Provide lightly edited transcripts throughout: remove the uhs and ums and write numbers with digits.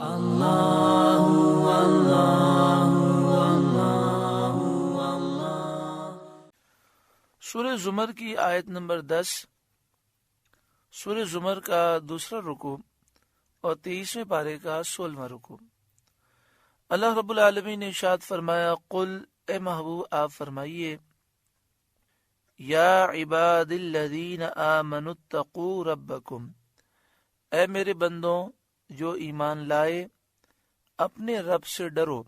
سورہ زمر کی آیت نمبر 10، سورہ زمر کا دوسرا رکوع اور 23ویں پارے کا 16واں رکوع۔ اللہ رب العالمین نے ارشاد فرمایا، قل اے محبوب آپ فرمائیے، یا عباد الذین آمنوا اتقوا ربکم، اے میرے بندوں جو ایمان لائے اپنے رب سے ڈرو،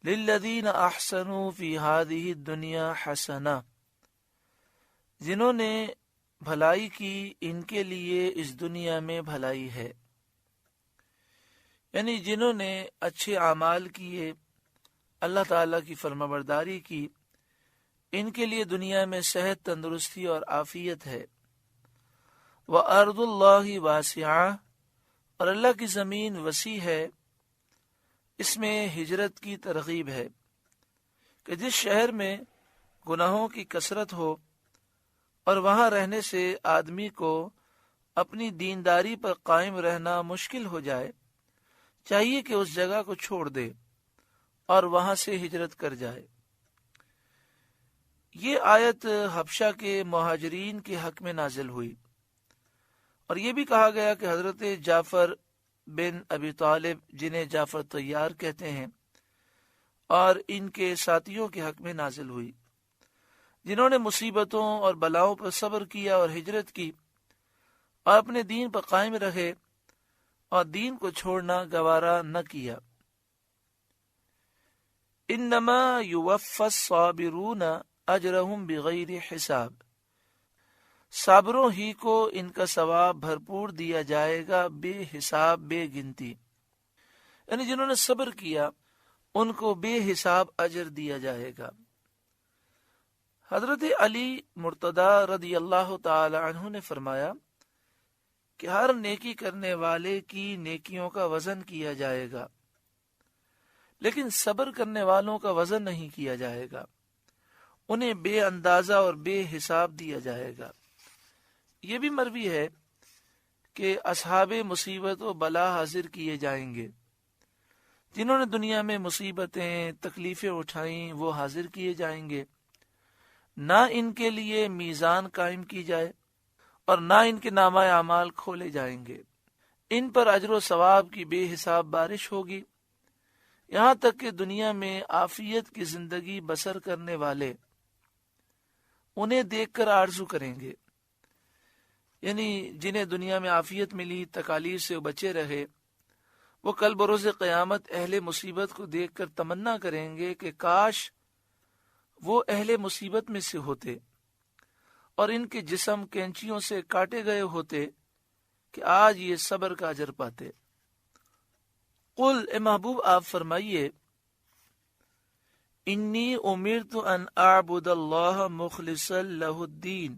للذین احسنوا فی ہذہ الدنیا حسنہ، جنہوں نے بھلائی کی ان کے لیے اس دنیا میں بھلائی ہے، یعنی جنہوں نے اچھے اعمال کیے، اللہ تعالیٰ کی فرمانبرداری کی، ان کے لیے دنیا میں صحت، تندرستی اور عافیت ہے۔ وَأَرْضُ اللَّهِ وَاسِعَةٌ، اور اللہ کی زمین وسیع ہے، اس میں ہجرت کی ترغیب ہے کہ جس شہر میں گناہوں کی کثرت ہو اور وہاں رہنے سے آدمی کو اپنی دینداری پر قائم رہنا مشکل ہو جائے، چاہیے کہ اس جگہ کو چھوڑ دے اور وہاں سے ہجرت کر جائے۔ یہ آیت حبشہ کے مہاجرین کے حق میں نازل ہوئی، اور یہ بھی کہا گیا کہ حضرت جعفر بن ابی طالب، جنہیں جعفر طیار کہتے ہیں، اور ان کے ساتھیوں کے حق میں نازل ہوئی، جنہوں نے مصیبتوں اور بلاؤں پر صبر کیا اور ہجرت کی اور اپنے دین پر قائم رہے اور دین کو چھوڑنا گوارا نہ کیا۔ انما یوفی الصابرون اجرہم بغیر حساب، صابروں ہی کو ان کا ثواب بھرپور دیا جائے گا، بے حساب، بے گنتی، یعنی جنہوں نے صبر کیا ان کو بے حساب اجر دیا جائے گا۔ حضرت علی مرتضی رضی اللہ تعالی عنہ نے فرمایا کہ ہر نیکی کرنے والے کی نیکیوں کا وزن کیا جائے گا، لیکن صبر کرنے والوں کا وزن نہیں کیا جائے گا، انہیں بے اندازہ اور بے حساب دیا جائے گا۔ یہ بھی مروی ہے کہ اصحاب مصیبت و بلا حاضر کیے جائیں گے، جنہوں نے دنیا میں مصیبتیں، تکلیفیں اٹھائیں، وہ حاضر کیے جائیں گے، نہ ان کے لیے میزان قائم کی جائے اور نہ ان کے نامہ اعمال کھولے جائیں گے، ان پر اجر و ثواب کی بے حساب بارش ہوگی، یہاں تک کہ دنیا میں عافیت کی زندگی بسر کرنے والے انہیں دیکھ کر آرزو کریں گے، یعنی جنہیں دنیا میں عافیت ملی، تکالیف سے بچے رہے، وہ کل بروز قیامت اہل مصیبت کو دیکھ کر تمنا کریں گے کہ کاش وہ اہل مصیبت میں سے ہوتے اور ان کے جسم کینچیوں سے کاٹے گئے ہوتے کہ آج یہ صبر کا اجر پاتے۔ قل اے محبوب آپ فرمائیے، انی امرت ان اعبد اللہ مخلصا لہ الدین،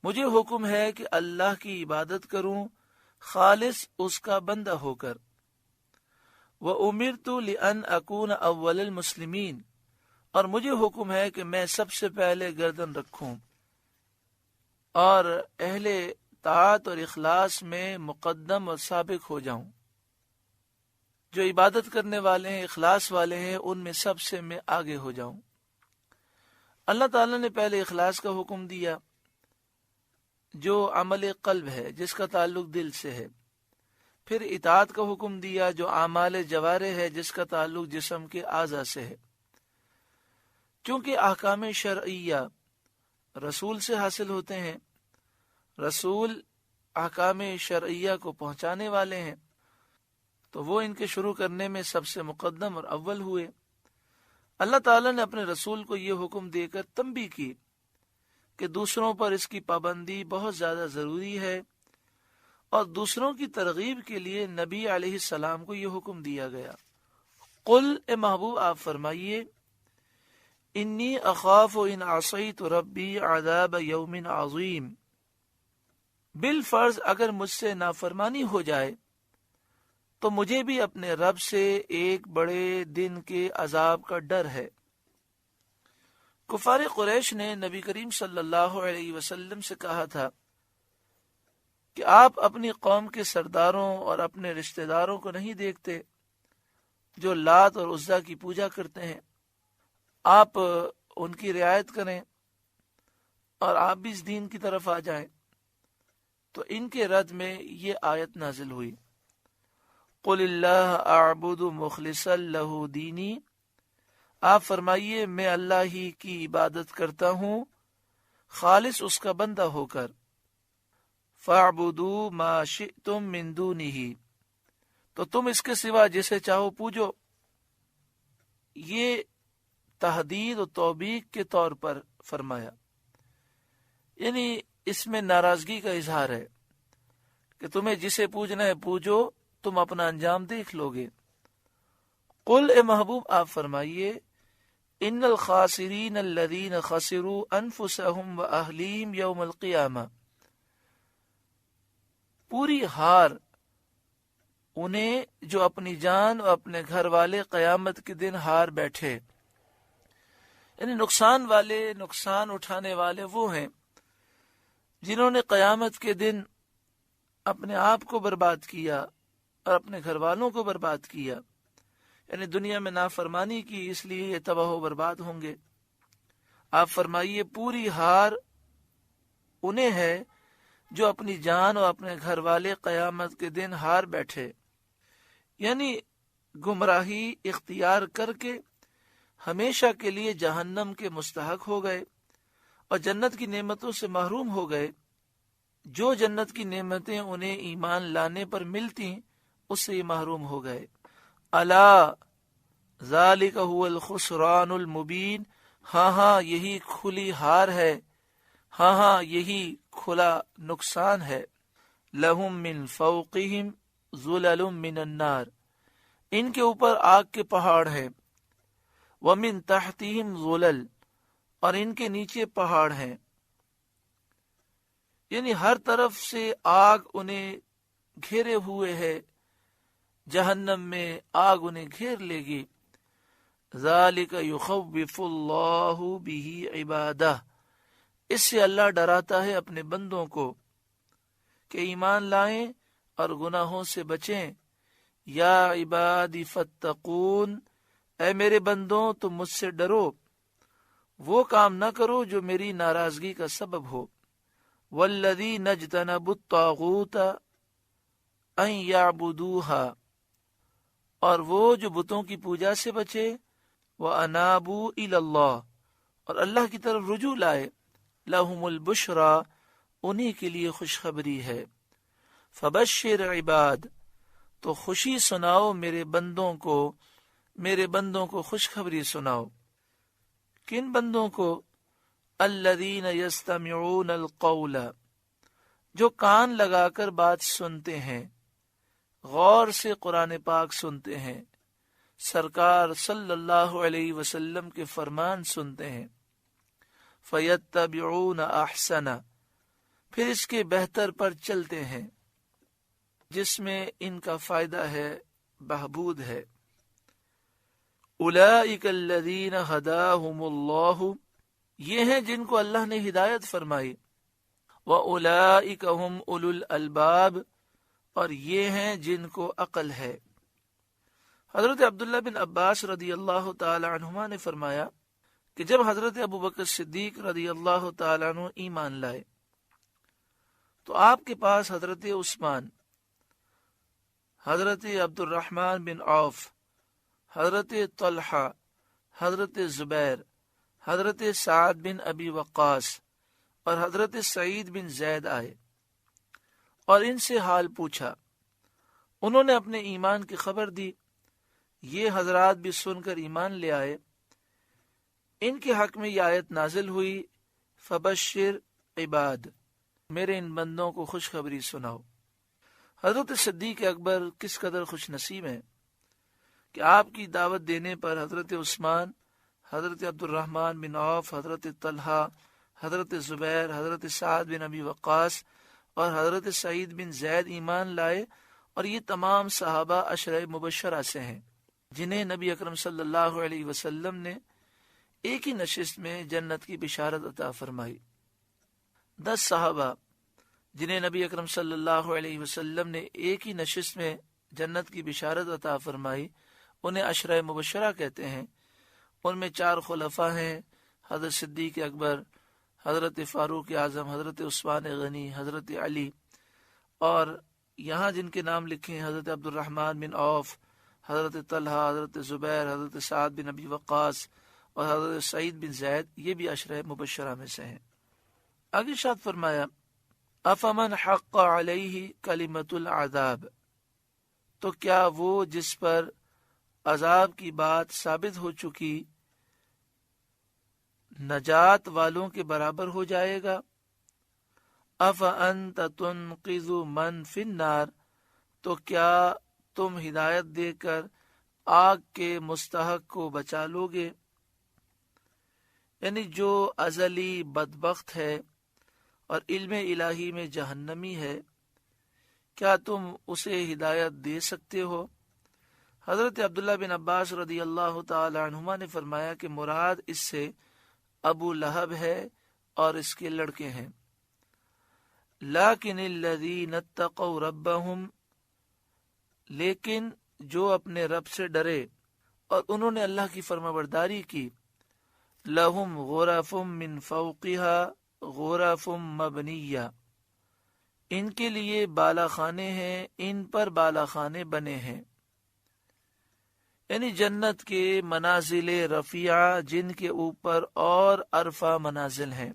مجھے حکم ہے کہ اللہ کی عبادت کروں خالص اس کا بندہ ہو کر۔ وَأُمِرْتُ لِأَنْ أَكُونَ أَوَّلَ الْمُسْلِمِينَ، اور مجھے حکم ہے کہ میں سب سے پہلے گردن رکھوں اور اہل طاعت اور اخلاص میں مقدم اور سابق ہو جاؤں، جو عبادت کرنے والے ہیں، اخلاص والے ہیں، ان میں سب سے میں آگے ہو جاؤں۔ اللہ تعالیٰ نے پہلے اخلاص کا حکم دیا جو عمل قلب ہے، جس کا تعلق دل سے ہے، پھر اطاعت کا حکم دیا جو اعمال جوارح ہے، جس کا تعلق جسم کے اعضاء سے ہے۔ چونکہ احکام شرعیہ رسول سے حاصل ہوتے ہیں، رسول احکام شرعیہ کو پہنچانے والے ہیں، تو وہ ان کے شروع کرنے میں سب سے مقدم اور اول ہوئے۔ اللہ تعالیٰ نے اپنے رسول کو یہ حکم دے کر تنبیہ کی کہ دوسروں پر اس کی پابندی بہت زیادہ ضروری ہے، اور دوسروں کی ترغیب کے لیے نبی علیہ السلام کو یہ حکم دیا گیا۔ قل اے محبوب آپ فرمائیے، انی اخاف ان عصیت ربی عذاب یوم عظیم، بالفرض اگر مجھ سے نافرمانی ہو جائے تو مجھے بھی اپنے رب سے ایک بڑے دن کے عذاب کا ڈر ہے۔ کفار قریش نے نبی کریم صلی اللہ علیہ وسلم سے کہا تھا کہ آپ اپنی قوم کے سرداروں اور اپنے رشتہ داروں کو نہیں دیکھتے جو لات اور عزا کی پوجا کرتے ہیں، آپ ان کی رعایت کریں اور آپ بھی اس دین کی طرف آ جائیں۔ تو ان کے رد میں یہ آیت نازل ہوئی، قل اللہ اعبد مخلصا لہ دینی، آپ فرمائیے میں اللہ ہی کی عبادت کرتا ہوں خالص اس کا بندہ ہو کر، فاعبدوا ما شئتم من دونہ، تو تم اس کے سوا جسے چاہو پوجو۔ یہ تحدید و توبیخ کے طور پر فرمایا، یعنی اس میں ناراضگی کا اظہار ہے کہ تمہیں جسے پوجنا ہے پوجو، تم اپنا انجام دیکھ لو گے۔ قل، اے محبوب آپ فرمائیے، ان الخاسرین الذین خسروا انفسهم واہلیہم یوم القیامہ، پوری ہار انہیں جو اپنی جان اور اپنے گھر والے قیامت کے دن ہار بیٹھے، یعنی نقصان والے، نقصان اٹھانے والے وہ ہیں جنہوں نے قیامت کے دن اپنے آپ کو برباد کیا اور اپنے گھر والوں کو برباد کیا، یعنی دنیا میں نافرمانی کی، اس لیے یہ تباہ و برباد ہوں گے۔ آپ فرمائیے پوری ہار انہیں ہے جو اپنی جان اور اپنے گھر والے قیامت کے دن ہار بیٹھے، یعنی گمراہی اختیار کر کے ہمیشہ کے لیے جہنم کے مستحق ہو گئے اور جنت کی نعمتوں سے محروم ہو گئے۔ جو جنت کی نعمتیں انہیں ایمان لانے پر ملتی اس سے یہ محروم ہو گئے۔ الا ذالک هو الخسران المبین، ہاں ہاں یہی کھلی ہار ہے، ہاں ہاں یہی کھلا نقصان ہے۔ لہم من فوقہم ظلل من النار، ان کے اوپر آگ کے پہاڑ ہیں، ومن تحتہم ظلل، اور ان کے نیچے پہاڑ ہیں، یعنی ہر طرف سے آگ انہیں گھیرے ہوئے ہے، جہنم میں آگ انہیں گھیر لے گی۔ ذالک یخوف اللہ بہ عبادہ، اس سے اللہ ڈراتا ہے اپنے بندوں کو کہ ایمان لائیں اور گناہوں سے بچیں۔ یا عبادی فاتقون، اے میرے بندوں تم مجھ سے ڈرو، وہ کام نہ کرو جو میری ناراضگی کا سبب ہو۔ والذین اجتنبوا الطاغوت ان یعبدوها، اور وہ جو بتوں کی پوجا سے بچے، وانابوا الی اللہ، اور اللہ کی طرف رجوع لائے، لہم البشرا، انہی کے لیے خوشخبری ہے۔ فبشر عباد، تو خوشی سناؤ میرے بندوں کو خوشخبری سناؤ۔ کن بندوں کو؟ الذین یستمعون القول، جو کان لگا کر بات سنتے ہیں، غور سے قرآن پاک سنتے ہیں، سرکار صلی اللہ علیہ وسلم کے فرمان سنتے ہیں، فیتبعون احسن، پھر اس کے بہتر پر چلتے ہیں جس میں ان کا فائدہ ہے، بہبود ہے۔ اولئک الذین ہداہم اللہ، یہ ہیں جن کو اللہ نے ہدایت فرمائی، وَأُولَئِكَ هُمْ أُولُو الْأَلْبَابِ، اور یہ ہیں جن کو عقل ہے۔ حضرت عبداللہ بن عباس رضی اللہ تعالی عنہما نے فرمایا کہ جب حضرت ابوبکر صدیق رضی اللہ تعالی عنہ ایمان لائے تو آپ کے پاس حضرت عثمان، حضرت عبد الرحمن بن عوف، حضرت طلحہ، حضرت زبیر، حضرت سعد بن ابی وقاص اور حضرت سعید بن زید آئے اور ان سے حال پوچھا۔ انہوں نے اپنے ایمان کی خبر دی، یہ حضرات بھی سن کر ایمان لے آئے۔ ان کے حق میں یہ آیت نازل ہوئی، فبشر عباد، میرے ان بندوں کو خوشخبری سناؤ۔ حضرت صدیق اکبر کس قدر خوش نصیب ہیں کہ آپ کی دعوت دینے پر حضرت عثمان، حضرت عبد الرحمن بن عوف، حضرت طلحہ، حضرت زبیر، حضرت سعد بن ابی وقاص اور حضرت سعید بن زید ایمان لائے، اور یہ تمام صحابہ عشرہ مبشرہ سے ہیں جنہیں نبی اکرم صلی اللہ علیہ وسلم نے ایک ہی نشست میں جنت کی بشارت عطا فرمائی۔ 10 صحابہ جنہیں نبی اکرم صلی اللہ علیہ وسلم نے ایک ہی نشست میں جنت کی بشارت عطا فرمائی، انہیں عشرہ مبشرہ کہتے ہیں۔ ان میں 4 خلفاء ہیں، حضرت صدیق اکبر، حضرت فاروق اعظم، حضرت عثمان غنی، حضرت علی، اور یہاں جن کے نام لکھے ہیں حضرت عبد الرحمن بن عوف، حضرت طلحہ، حضرت زبیر، حضرت سعد بن ابی وقاص اور حضرت سعید بن زید، یہ بھی عشرہ مبشرہ میں سے ہیں۔ آگے ارشاد فرمایا افمن حق علیہ کلمۃ العذاب، تو کیا وہ جس پر عذاب کی بات ثابت ہو چکی نجات والوں کے برابر ہو جائے گا؟ افانت تنقذ من فی النار، تو کیا تم ہدایت دے کر آگ کے مستحق کو بچا لو گے؟ یعنی جو ازلی بدبخت ہے اور علم الہی میں جہنمی ہے، کیا تم اسے ہدایت دے سکتے ہو؟ حضرت عبداللہ بن عباس رضی اللہ تعالی عنہما نے فرمایا کہ مراد اس سے ابو لہب ہے اور اس کے لڑکے ہیں۔ لیکن الذین اتقوا ربہم، لیکن جو اپنے رب سے ڈرے اور انہوں نے اللہ کی فرمانبرداری کی، لہم غرف من فوقها غرف مبنیہ، ان کے لیے بالا خانے ہیں، ان پر بالا خانے بنے ہیں، یعنی جنت کے منازل رفیعہ جن کے اوپر اور عرفہ منازل ہیں،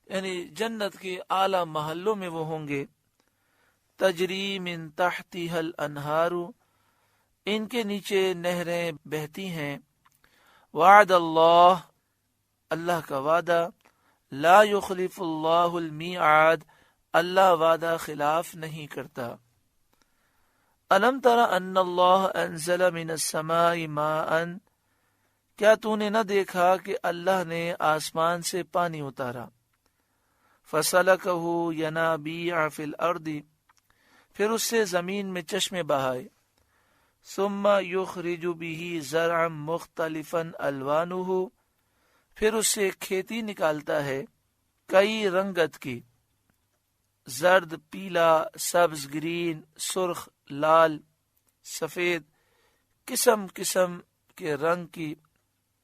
یعنی جنت کے اعلی محلوں میں وہ ہوں گے۔ تجری من تحتها الانہار، ان کے نیچے نہریں بہتی ہیں۔ وعد اللہ، اللہ کا وعدہ، لا یخلف اللہ المیعاد، اللہ وعدہ خلاف نہیں کرتا۔ الم تر ان اللہ انزل من السماء ماء، کیا تو نے نہ دیکھا کہ اللہ نے آسمان سے پانی اتارا، فسلکہ ینابیع فی الارض، پھر اس سے زمین میں چشمے بہائے، ثم یخرج به زرعا مختلفا الوانہ، پھر اس سے کھیتی نکالتا ہے کئی رنگت کی، زرد، پیلا، سبز، گرین، سرخ، لال، سفید، قسم قسم کے رنگ کی،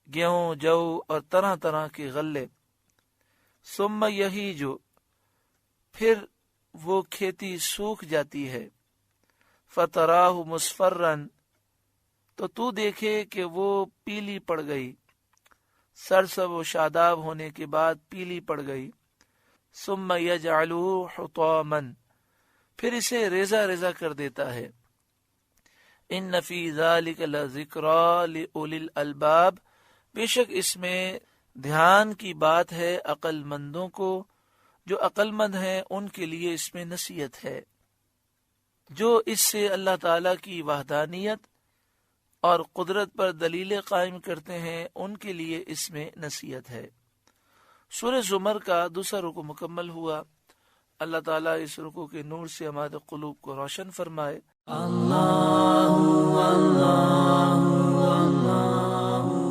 گیہوں، جو اور طرح طرح کے غلے۔ ثم یہیج، پھر وہ کھیتی سوکھ جاتی ہے، فتراہ مصفرا، تو دیکھے کہ وہ پیلی پڑ گئی، سرسب و شاداب ہونے کے بعد پیلی پڑ گئی۔ ثم یجعلہ حطاما، پھر اسے ریزہ ریزہ کر دیتا ہے۔ ان فی ذلک لذکری لأولی الالباب، بے شک اس میں دھیان کی بات ہے عقل مندوں کو، جو عقل مند ہیں ان کے لیے اس میں نصیحت ہے، جو اس سے اللہ تعالی کی وحدانیت اور قدرت پر دلیلیں قائم کرتے ہیں ان کے لیے اس میں نصیحت ہے۔ سورہ زمر کا دوسرا رکوع مکمل ہوا۔ اللہ تعالیٰ اس رکوع کے نور سے ہمارے قلوب کو روشن فرمائے۔ اللہ اللہ اللہ